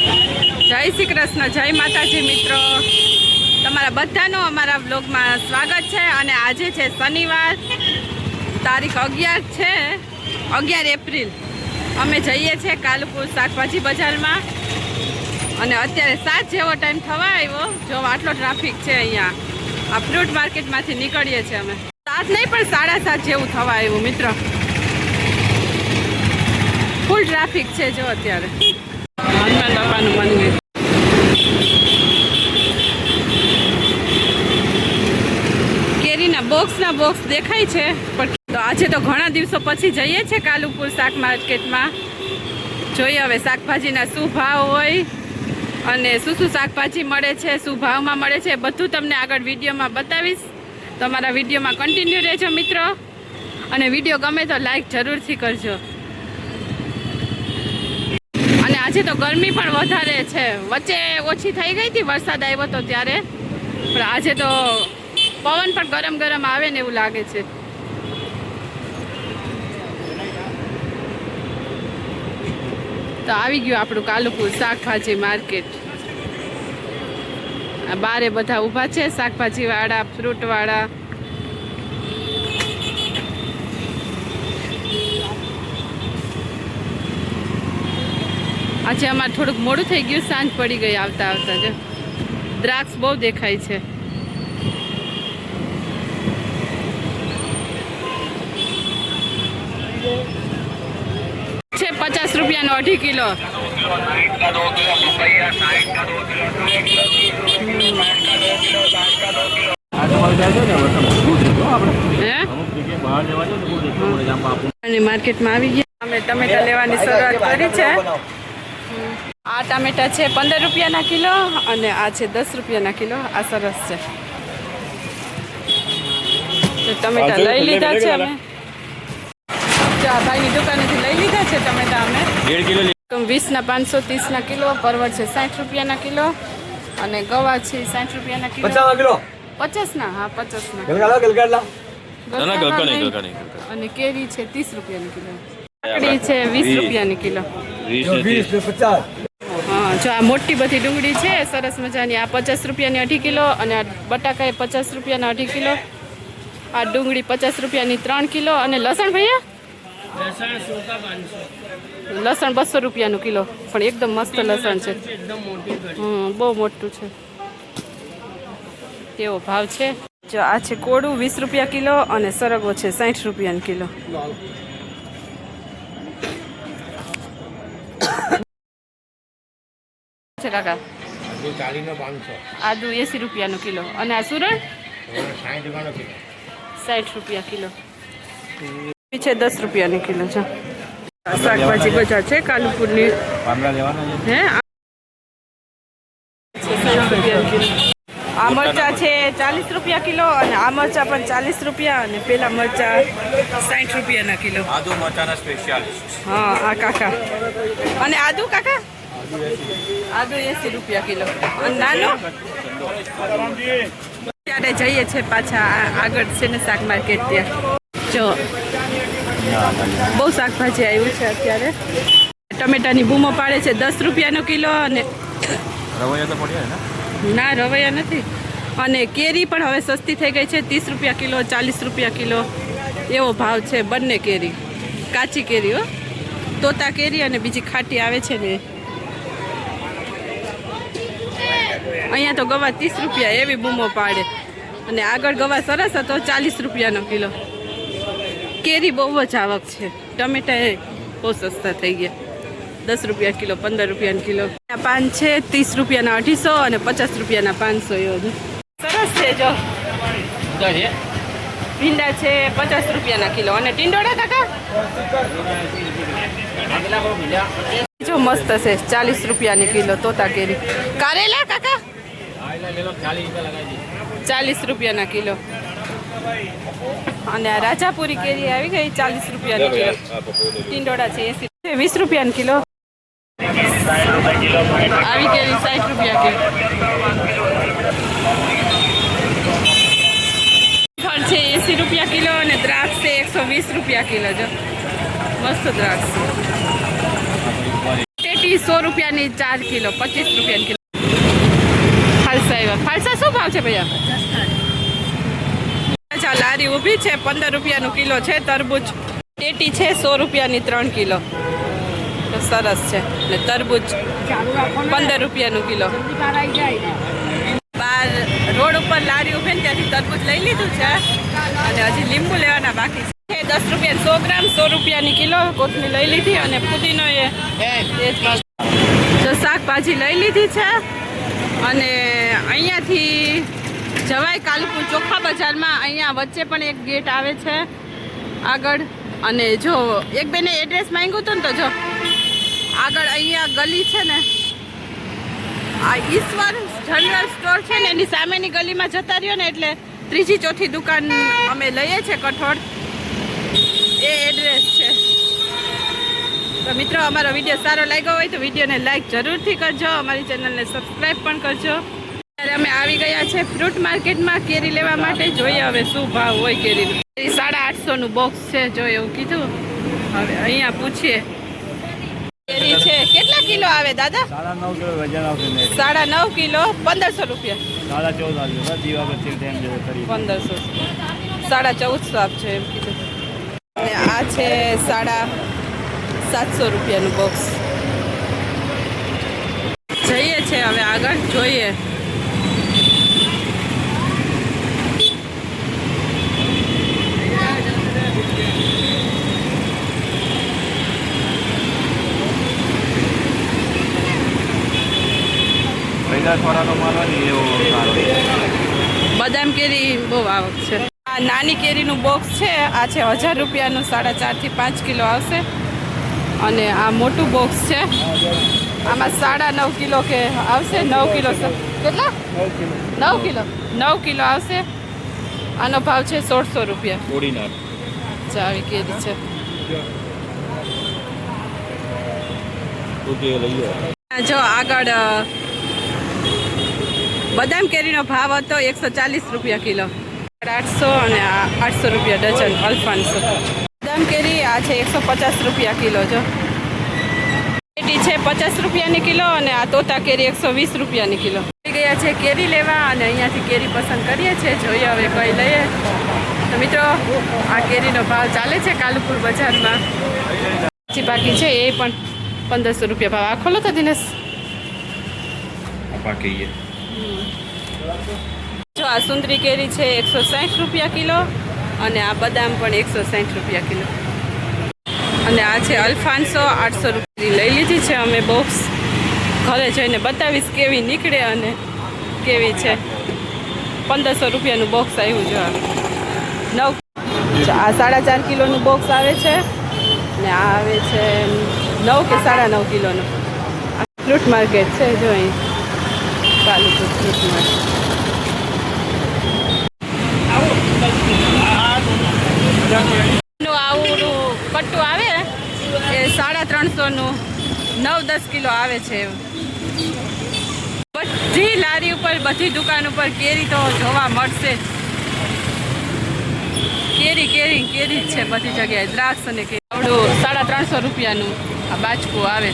જય શ્રી કૃષ્ણ, જય માતાજી મિત્રો, તમારા બધાનો અમારા બ્લોગમાં સ્વાગત છે. અને આજે છે શનિવાર, તારીખ 11 છે, 11 એપ્રિલ. અમે જઈએ છીએ કાલુપુર શાકભાજી બજારમાં અને અત્યારે 7 જેવો ટાઈમ થવા આવ્યો. જો આટલો ટ્રાફિક છે અહીંયા. આ ફ્રૂટ માર્કેટમાંથી નીકળીએ છીએ અમે. 7 નહીં પણ 7:30 જેવું થવા આવ્યું મિત્રો. ફૂલ ટ્રાફિક છે જો અત્યારે. હનુમાન બાપાનું મંદિર. કેરીના બોક્સ દેખાય છે. પણ તો આજે તો ઘણા દિવસો પછી જઈએ છીએ કાલુપુર શાક માર્કેટમાં. જોઈએ હવે શાકભાજીના શું ભાવ હોય અને શું શાકભાજી મળે છે, શું ભાવમાં મળે છે, બધું તમને આગળ વિડીયોમાં બતાવીશ. તમારા વિડીયોમાં કન્ટિન્યુ રહેજો મિત્રો. અને વિડીયો ગમે તો લાઈક જરૂરથી કરજો. અને આજે તો ગરમી પણ વધારે છે. વચ્ચે ઓછી થઈ ગઈ હતી વરસાદ આવ્યો તો ત્યારે, પણ આજે તો પવન પણ ગરમ ગરમ આવે ને એવું લાગે છે. તો આવી ગયું આપણું કાલુપુર શાકભાજી માર્કેટ. બારે બધા ઊભા છે શાકભાજી વાળા, ફ્રૂટ વાળા. આજે અમારે થોડુંક મોડું થઈ ગયું, સાંજ પડી ગઈ આવતા આવતા. જો દ્રાક્ષ બહુ દેખાય છે. છે 50 રૂપિયાનો 2.5 કિલો. માર્કેટમાં આવી ગયા. અમે ટમેટા લેવાની શરૂઆત કરી છે. આ ટામેટા છે 15 રૂપિયાના કિલો અને આ છે 10 રૂપિયાના કિલો. આ સરસ છે. તો ટમેટા લઈ લીધા છે અમે. આ ભાઈની દુકાનેથી લઈ લીધા છે ટમેટા અમે. 1.5 કિલો 20ના 530ના કિલો. પરવળ છે 60 રૂપિયાના કિલો અને ગવા છે 60 રૂપિયાના કિલો. 50 ના? હા 50 ના. અને કેરી છે 30 રૂપિયાની કિલો. કાકડી છે 20 રૂપિયાની કિલો. હા, જો આ મોટી બધી ડુંગળી છે સરસ મજાની. આ 50 રૂપિયાની 2.5 કિલો અને આ બટાકા એ 50 રૂપિયાના 2.5 કિલો. આ ડુંગળી 50 રૂપિયાની 3 કિલો. અને લસણ ભૈયા? લસણ 200 રૂપિયાનું કિલો. પણ એકદમ મસ્ત લસણ છે. બહુ મોટું છે. કેવો ભાવ છે? જો આ છે કોળું 20 રૂપિયા કિલો અને સરગવો છે 60 રૂપિયાની કિલો. છે કાકા આદુ 80 રૂપિયાનો કિલો. અને આ સુરણ 60 રૂપિયા કિલો છે. 10 રૂપિયાની કિલો છે. શાકભાજી બજાર છે કાલુપુરની. હે 60 રૂપિયા કિલો. આ મરચા છે 40 રૂપિયા કિલો અને આ મરચા પણ 40 રૂપિયા અને પેલા મરચા 60 રૂપિયાના કિલો. આદુ મરચાના સ્પેશિયાલિસ્ટ. હા આ કાકા. અને આદુ કાકા? આદુ 80 રૂપિયા કિલો. અને નાનો ત્યારે જઈએ છે પાછા આગળ છે ને શાક માર્કેટ ત્યાં. જો બહુ શાકભાજી આવ્યું છે અત્યારે. ટમેટાની બૂમો પાડે છે 10 રૂપિયાનો કિલો. અને ના રવૈયા નથી. અને કેરી પણ હવે સસ્તી થઈ ગઈ છે. 30 રૂપિયા કિલો, 40 રૂપિયા કિલો એવો ભાવ છે બંને કેરી. કાચી કેરી હો, તોતા કેરી અને બીજી ખાટી આવે છે ને. અહીંયા તો ગવા 30 રૂપિયા એવી બૂમો પાડે. અને આગળ ગવા સરસ હતો 40 રૂપિયાનો કિલો. કેરી બહુ જ આવક છે. ટમેટા એ બહુ સસ્તા થઈ ગયા. 10 રૂપિયા કિલો, 15 રૂપિયાનો કિલો. પાન છે 30 રૂપિયાના 250 અને 50 રૂપિયાના 500 એવો છે. સરસ છે. જો ભીંડા છે 50 રૂપિયાના કિલો. અને ટીંડોળા કાકા જો મસ્ત છે 40 રૂપિયાની કિલો તોતા કેરી. કારેલા કાકા 40 રૂપિયાના કિલો. અને આ રાજાપુરી કેરી આવી ગઈ 40 રૂપિયાની કિલો. ટીંડોળા છે 80 20 રૂપિયાની કિલો. આવી કેરી 60 રૂપિયા કિલો. ફળ છે 80 રૂપિયા કિલો અને દ્રાક્ષ છે 120 રૂપિયા કિલો. જો મસ્ત દ્રાક્ષ. કેરી 100 રૂપિયાની 4 કિલો, 25 રૂપિયાની કિલો. ફાલસા આવ્યા. ફાલસા શું ભાવ છે ભૈયા? લારી ઊભી છે, 15 રૂપિયાનું કિલો છે. તરબૂચ ટેટી છે 100 રૂપિયાની 3 કિલો. તો સરસ છે. ને તરબૂચ 15 રૂપિયાનું કિલો. બહાર રોડ ઉપર લારી ઊભી ને ત્યાંથી તરબૂચ લઈ લીધું છે અને હજી લીંબુ લેવાના બાકી છે. 10 રૂપિયા 100 ગ્રામ, 100 રૂપિયાની કિલો. કોથમી લઈ લીધી અને પુદીનો એ તો શાકભાજી લઈ લીધી છે. અને અહીંયાથી જવાય કાલુપુર ચોખા બજારમાં. અહીંયા વચ્ચે પણ એક ગેટ આવે છે આગળ. અને જો એક બેને એડ્રેસ માંગ્યું હતું ને, તો જો આગળ અહીંયા ગલી છે ને, આ ઈશ્વર જનરલ સ્ટોર છે ને, એની સામેની ગલીમાં જતા રહ્યો ને એટલે ત્રીજી ચોથી દુકાન અમે લઈએ છીએ કઠોળ. એ એડ્રેસ છે. તો મિત્રો, અમારો વિડીયો સારો લાગ્યો હોય તો વિડીયોને લાઈક જરૂરથી કરજો. અમારી ચેનલને સબસ્ક્રાઈબ પણ કરજો. અત્યારે અમે આવી ગયા છે ફ્રૂટ માર્કેટમાં કેરી લેવા માટે. જોઈએ હવે શું ભાવ હોય કેરીનો. 850નું બોક્સ છે, જો એવું કીધું. હવે અહીંયા પૂછીએ. કેરી છે કેટલા કિલો આવે દાદા? 9.5 કિલો વજન આવશે. 9.5 કિલો 1500 રૂપિયા. 1500 1450 આપશે એમ કીધું. અને આ છે 750 રૂપિયાનું બોક્સ. જઈએ છે હવે આગળ, જોઈએ. બદામ કેરી બહુ આવક છે. આ નાની કેરીનું બોક્સ છે, આ છે 1000 રૂપિયાનું. 4.5 થી 5 કિલો આવશે. અને આ મોટું બોક્સ છે, આમાં 9.5 કિલો કે આવશે. 9 કિલો કેટલા? 9 કિલો 9 કિલો આવશે. આનો ભાવ છે 1600 રૂપિયા. આવી કેરી છે. જો આગળ બદામ કેરીનો ભાવ હતો 140 રૂપિયા કિલો. 800 અને 800 રૂપિયા ડઝન અલ્ફાન્સો. બદામ કેરી આ છે 150 રૂપિયા કિલો. જો કેટી છે 50 રૂપિયાની કિલો. અને આ તોતા કેરી 120 રૂપિયાની કિલો. આવી ગયા છે કેરી લેવા અને અહીંયાથી કેરી પસંદ કરીએ છીએ. જોઈએ હવે કઈ લઈએ. તો મિત્રો, આ કેરીનો ભાવ ચાલે છે કાલુપુર બજારમાં. બાકી છે એ પણ 1500 રૂપિયા ભાવ. આ ખોલો તો દિનેશ. જો આ સુંદરી કેરી છે 160 રૂપિયા કિલો. અને આ બદામ પણ 160 રૂપિયા કિલો. અને આ છે અલ્ફાન્સો 800 રૂપિયા. લઈ લીધી છે અમે બોક્સ. ઘરે જઈને બતાવીશ કેવી નીકળે અને કેવી છે. 1500 રૂપિયાનું બોક્સ આવ્યું. જો આ 4.5 કિલોનું બોક્સ આવે છે. ને આ આવે છે 9 કે 9.5 કિલોનું. આ ફ્રૂટ માર્કેટ છે. જો અહીં કાલુપુર ફ્રૂટ માર્કેટ. આવું કટ્ટું આવે એ 350નું 9-10 કિલો આવે છે. બધી લારી ઉપર, બધી દુકાન ઉપર કેરી તો જોવા મળશે. કેરી કેરી કેરી જ છે બધી જગ્યાએ. દ્રાક્ષ અને કેરી. 350 રૂપિયાનું આ બાચકું આવે.